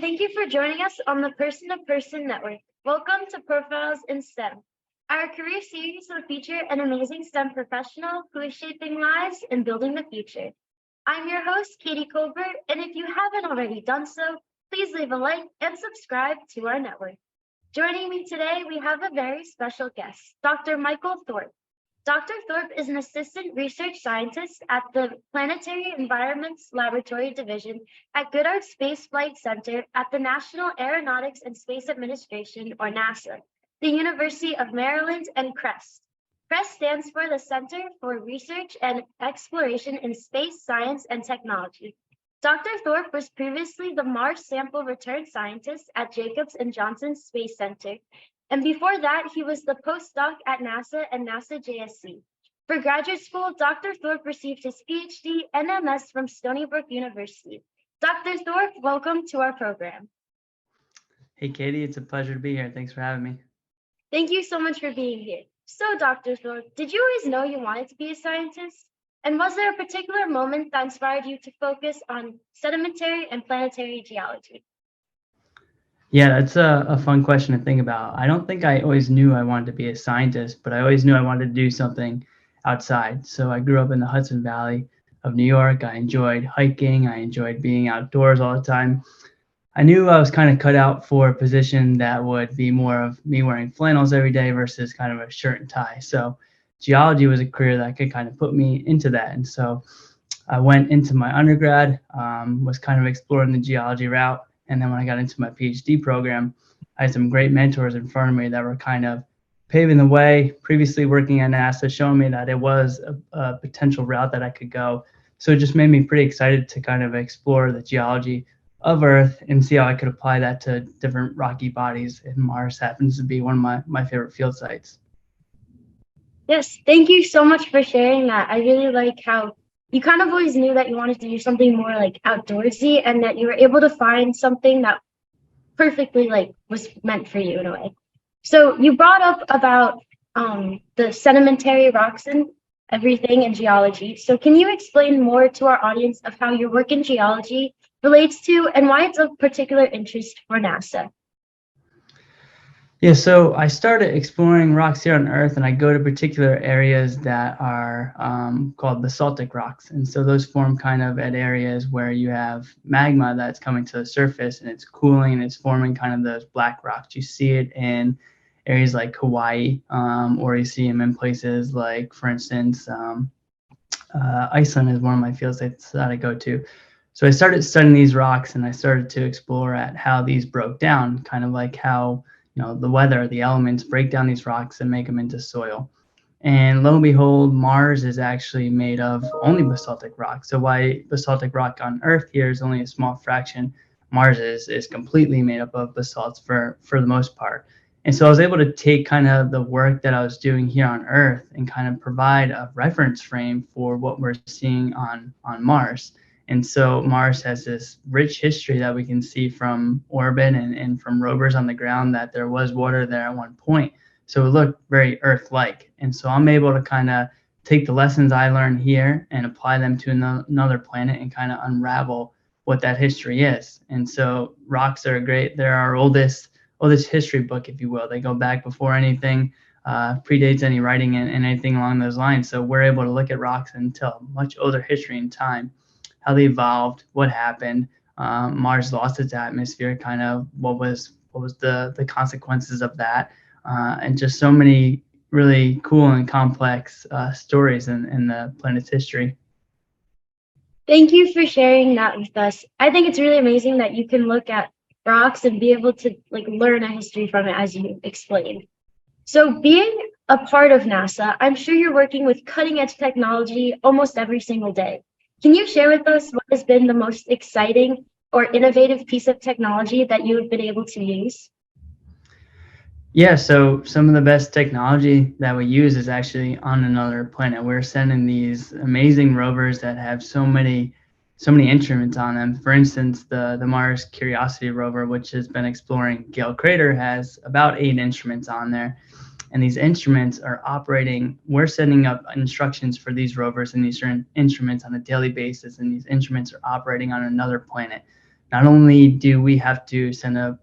thank you for joining us on the Person to Person Network. Welcome to Profiles in STEM. Our career series will feature an amazing STEM professional who is shaping lives and building the future. I'm your host, Katie Colbert, and if you haven't already done so, please leave a like and subscribe to our network. Joining me today, we have a very special guest, Dr. Michael Thorpe. Dr. Thorpe is an assistant research scientist at the Planetary Environments Laboratory Division at Goddard Space Flight Center at the National Aeronautics and Space Administration, or NASA, the University of Maryland, and CRESST. CRESST stands for the Center for Research and Exploration in Space Science and Technology. Dr. Thorpe was previously the Mars Sample Return Scientist at Jacobs and Johnson Space Center, and before that, he was the postdoc at NASA and NASA JSC. For graduate school, Dr. Thorpe received his PhD and MS from Stony Brook University. Dr. Thorpe, welcome to our program. Hey, Katie, it's a pleasure to be here. Thanks for having me. Thank you so much for being here. So, Dr. Thorpe, did you always know you wanted to be a scientist? And was there a particular moment that inspired you to focus on sedimentary and planetary geology? Yeah, that's a fun question to think about. I don't think I always knew I wanted to be a scientist, but I always knew I wanted to do something outside. So I grew up in the Hudson Valley of New York. I enjoyed hiking. I enjoyed being outdoors all the time. I knew I was kind of cut out for a position that would be more of me wearing flannels every day versus kind of a shirt and tie. So geology was a career that could kind of put me into that. And so I went into my undergrad, was kind of exploring the geology route. And then when I got into my PhD program, I had some great mentors in front of me that were kind of paving the way, previously working at NASA, showing me that it was a potential route that I could go. So it just made me pretty excited to kind of explore the geology of Earth and see how I could apply that to different rocky bodies. And Mars happens to be one of my favorite field sites. Yes, thank you so much for sharing that. I really like how you kind of always knew that you wanted to do something more like outdoorsy and that you were able to find something that perfectly was meant for you in a way. So you brought up about the sedimentary rocks and everything in geology. So can you explain more to our audience of how your work in geology relates to and why it's of particular interest for NASA? Yeah, so I started exploring rocks here on Earth, and I go to particular areas that are called basaltic rocks. And so those form kind of at areas where you have magma that's coming to the surface and it's cooling and it's forming kind of those black rocks. You see it in areas like Hawaii, or you see them in places like, for instance, Iceland is one of my field sites that I go to. So I started studying these rocks and I started to explore at how these broke down, kind of like how the weather, the elements break down these rocks and make them into soil. And lo and behold, Mars is actually made of only basaltic rock. So why basaltic rock on Earth here is only a small fraction, Mars is completely made up of basalts for the most part. And so I was able to take kind of the work that I was doing here on Earth and kind of provide a reference frame for what we're seeing on Mars. And so Mars has this rich history that we can see from orbit and from rovers on the ground that there was water there at one point. So it looked very Earth-like. And so I'm able to kind of take the lessons I learned here and apply them to another planet and kind of unravel what that history is. And so rocks are great. They're our oldest history book, if you will. They go back before anything predates any writing and anything along those lines. So we're able to look at rocks and tell much older history in time, how they evolved, what happened. Mars lost its atmosphere, kind of what was the consequences of that, and just so many really cool and complex stories in the planet's history. Thank you for sharing that with us. I think it's really amazing that you can look at rocks and be able to learn a history from it, as you explained. So being a part of NASA, I'm sure you're working with cutting edge technology almost every single day. Can you share with us what has been the most exciting or innovative piece of technology that you have been able to use? Yeah, so some of the best technology that we use is actually on another planet. We're sending these amazing rovers that have so many instruments on them. For instance, the Mars Curiosity rover, which has been exploring Gale Crater, has about 8 instruments on there. And these instruments are operating, we're setting up instructions for these rovers and these instruments on a daily basis, and these instruments are operating on another planet. not only do we have to send up,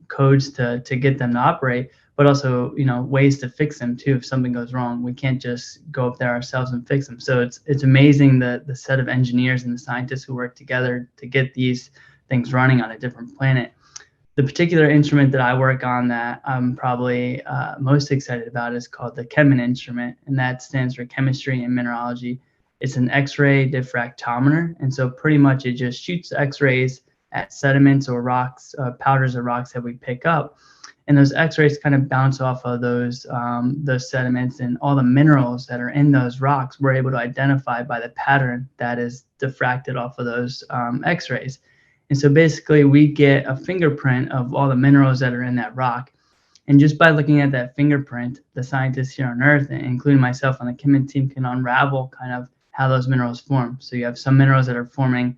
codes to get them to operate, but also, ways to fix them too. If something goes wrong, we can't just go up there ourselves and fix them. So it's amazing the set of engineers and the scientists who work together to get these things running on a different planet. The particular instrument that I work on that I'm probably most excited about is called the Chemin instrument, and that stands for chemistry and mineralogy. It's an X-ray diffractometer, and so pretty much it just shoots X-rays at sediments or rocks, powders or rocks that we pick up, and those X-rays kind of bounce off of those sediments, and all the minerals that are in those rocks we're able to identify by the pattern that is diffracted off of those X-rays. And so basically we get a fingerprint of all the minerals that are in that rock. And just by looking at that fingerprint, the scientists here on Earth, including myself on the Chemin team, can unravel kind of how those minerals form. So you have some minerals that are forming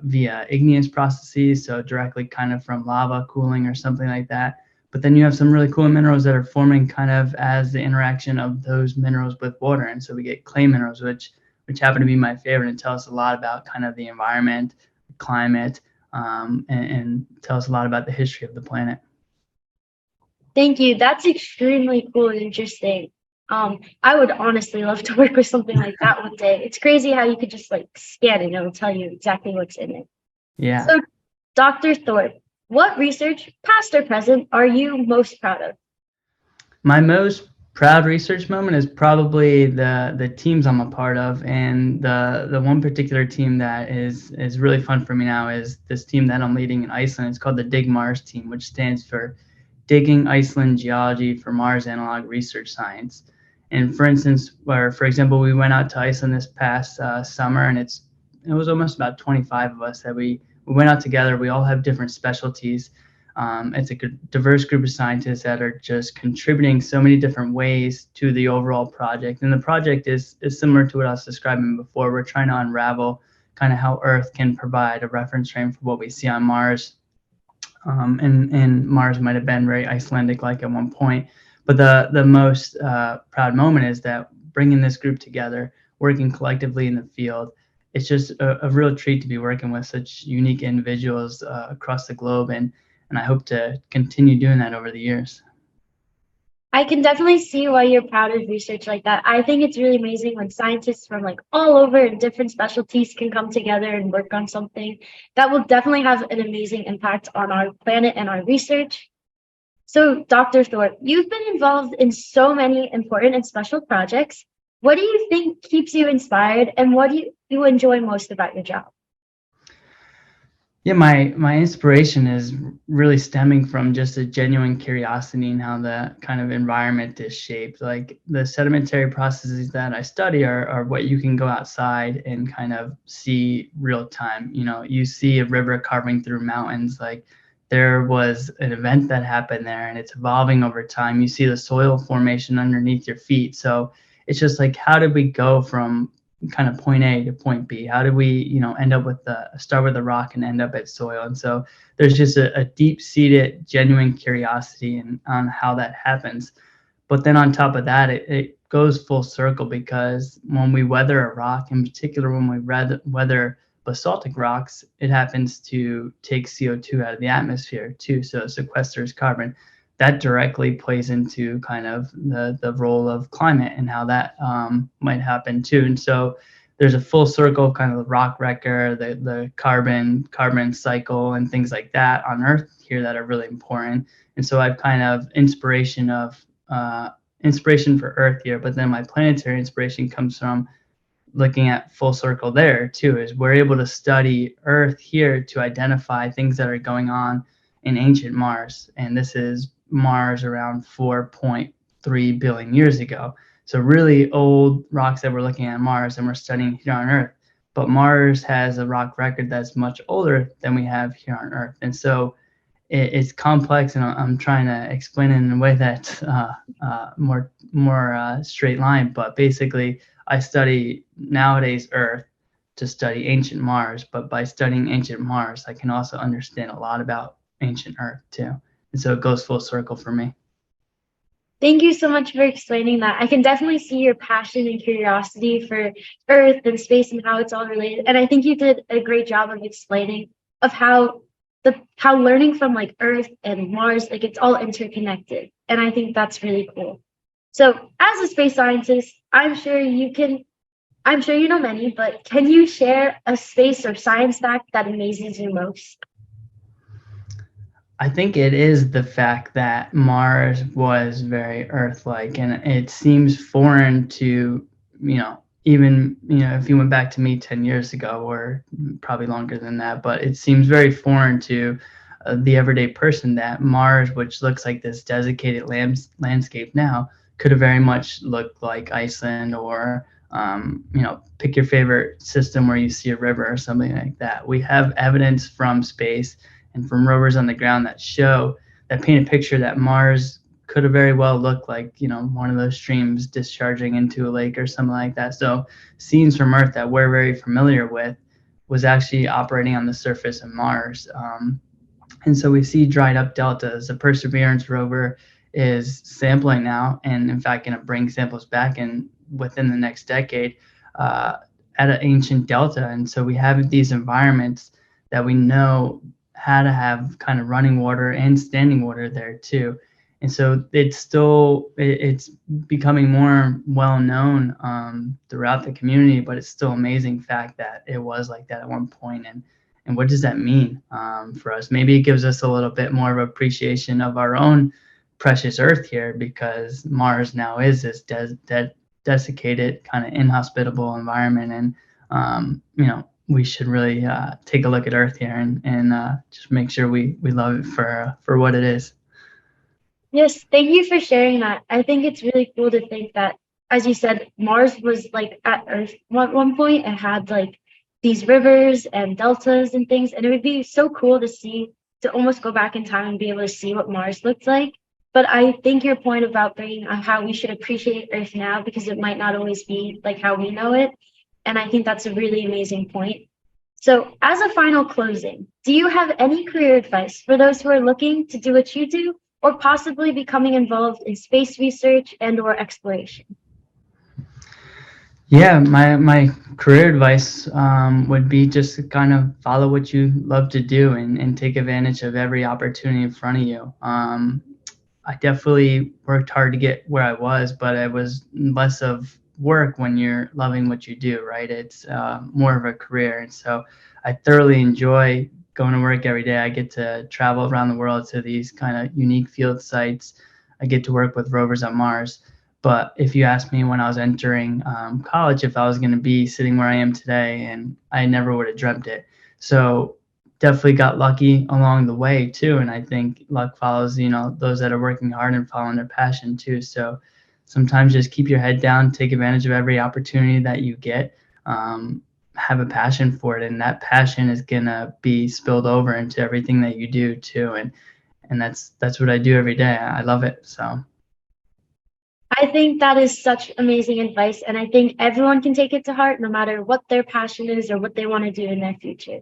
via igneous processes, so directly kind of from lava cooling or something like that. But then you have some really cool minerals that are forming kind of as the interaction of those minerals with water. And so we get clay minerals, which happen to be my favorite and tell us a lot about kind of the environment, climate, and tell us a lot about the history of the planet. Thank you. That's extremely cool and interesting. I would honestly love to work with something like that one day. It's crazy how you could just like scan it and it'll tell you exactly what's in it. Yeah. So, Dr. Thorpe, what research, past or present, are you most proud of? My most proud research moment is probably the teams I'm a part of, and the one particular team that is really fun for me now is this team that I'm leading in Iceland. It's called the Dig Mars team, which stands for Digging Iceland Geology for Mars Analog Research Science. And for instance, for example, we went out to Iceland this past summer, and it was almost about 25 of us that we went out together. We all have different specialties. It's a diverse group of scientists that are just contributing so many different ways to the overall project. And the project is similar to what I was describing before. We're trying to unravel kind of how Earth can provide a reference frame for what we see on Mars. And Mars might have been very Icelandic-like at one point. But the most proud moment is that bringing this group together, working collectively in the field, it's just a real treat to be working with such unique individuals across the globe. And I hope to continue doing that over the years. I can definitely see why you're proud of research like that. I think it's really amazing when scientists from like all over and different specialties can come together and work on something that will definitely have an amazing impact on our planet and our research. So, Dr. Thorpe, you've been involved in so many important and special projects. What do you think keeps you inspired, and what do you enjoy most about your job? Yeah, my inspiration is really stemming from just a genuine curiosity in how the kind of environment is shaped. Like the sedimentary processes that I study are what you can go outside and kind of see real time. You see a river carving through mountains, like there was an event that happened there and it's evolving over time. You see the soil formation underneath your feet. So it's just like, how did we go from kind of point A to point B? How did we, end up with start with a rock and end up at soil? And so there's just a deep-seated, genuine curiosity on how that happens. But then on top of that, it goes full circle, because when we weather a rock, in particular when we weather basaltic rocks, it happens to take CO2 out of the atmosphere too, so it sequesters carbon. That directly plays into kind of the role of climate and how that might happen too. And so there's a full circle of kind of the rock wrecker, the carbon cycle, and things like that on Earth here that are really important. And so I've kind of inspiration for Earth here, but then my planetary inspiration comes from looking at full circle there too, is we're able to study Earth here to identify things that are going on in ancient Mars. And this is Mars around 4.3 billion years ago. So really old rocks that we're looking at Mars and we're studying here on Earth. But Mars has a rock record that's much older than we have here on Earth. And so it's complex, and I'm trying to explain it in a way that's more straight line. But basically, I study nowadays Earth to study ancient Mars. But by studying ancient Mars, I can also understand a lot about ancient Earth too. And so it goes full circle for me. Thank you so much for explaining that. I can definitely see your passion and curiosity for Earth and space and how it's all related. And I think you did a great job of explaining of how learning from like Earth and Mars, like it's all interconnected. And I think that's really cool. So as a space scientist, I'm sure you know many, but can you share a space or science fact that amazes you most? I think it is the fact that Mars was very Earth-like, and it seems foreign to, even, if you went back to me 10 years ago, or probably longer than that, but it seems very foreign to the everyday person that Mars, which looks like this desiccated landscape now, could have very much looked like Iceland or, pick your favorite system where you see a river or something like that. We have evidence from space and from rovers on the ground that paint a picture that Mars could have very well looked like, one of those streams discharging into a lake or something like that. So scenes from Earth that we're very familiar with was actually operating on the surface of Mars. And so we see dried up deltas. The Perseverance rover is sampling now, and in fact, going to bring samples back in within the next decade uh, at an ancient delta. And so we have these environments that we know how to have kind of running water and standing water there too. And so it's becoming more well known throughout the community, but it's still amazing fact that it was like that at one point. And what does that mean for us? Maybe it gives us a little bit more of appreciation of our own precious Earth here, because Mars now is this desiccated, kind of inhospitable environment, and we should really take a look at Earth here and just make sure we love it for what it is. Yes, thank you for sharing that. I think it's really cool to think that, as you said, Mars was like at Earth at one point. It had like these rivers and deltas and things, and it would be so cool to almost go back in time and be able to see what Mars looked like. But I think your point about bringing how we should appreciate Earth now, because it might not always be like how we know it. And I think that's a really amazing point. So, as a final closing, do you have any career advice for those who are looking to do what you do, or possibly becoming involved in space research and/or exploration? Yeah, my career advice would be just to kind of follow what you love to do and take advantage of every opportunity in front of you. I definitely worked hard to get where I was, but it was less of work when you're loving what you do, right? It's more of a career. And so I thoroughly enjoy going to work every day. I get to travel around the world to these kind of unique field sites. I get to work with rovers on Mars. But if you asked me when I was entering college if I was going to be sitting where I am today, and I never would have dreamt it. So definitely got lucky along the way too. And I think luck follows, those that are working hard and following their passion too. So sometimes just keep your head down, take advantage of every opportunity that you get, have a passion for it. And that passion is going to be spilled over into everything that you do too. And that's what I do every day. I love it. So. I think that is such amazing advice, and I think everyone can take it to heart no matter what their passion is or what they want to do in their future.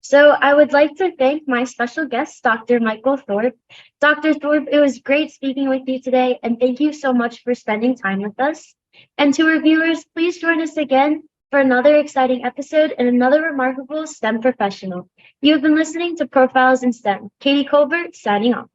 So I would like to thank my special guest, Dr. Michael Thorpe. Dr. Thorpe, it was great speaking with you today, and thank you so much for spending time with us. And to our viewers, please join us again for another exciting episode and another remarkable STEM professional. You have been listening to Profiles in STEM. Katie Colbert signing off.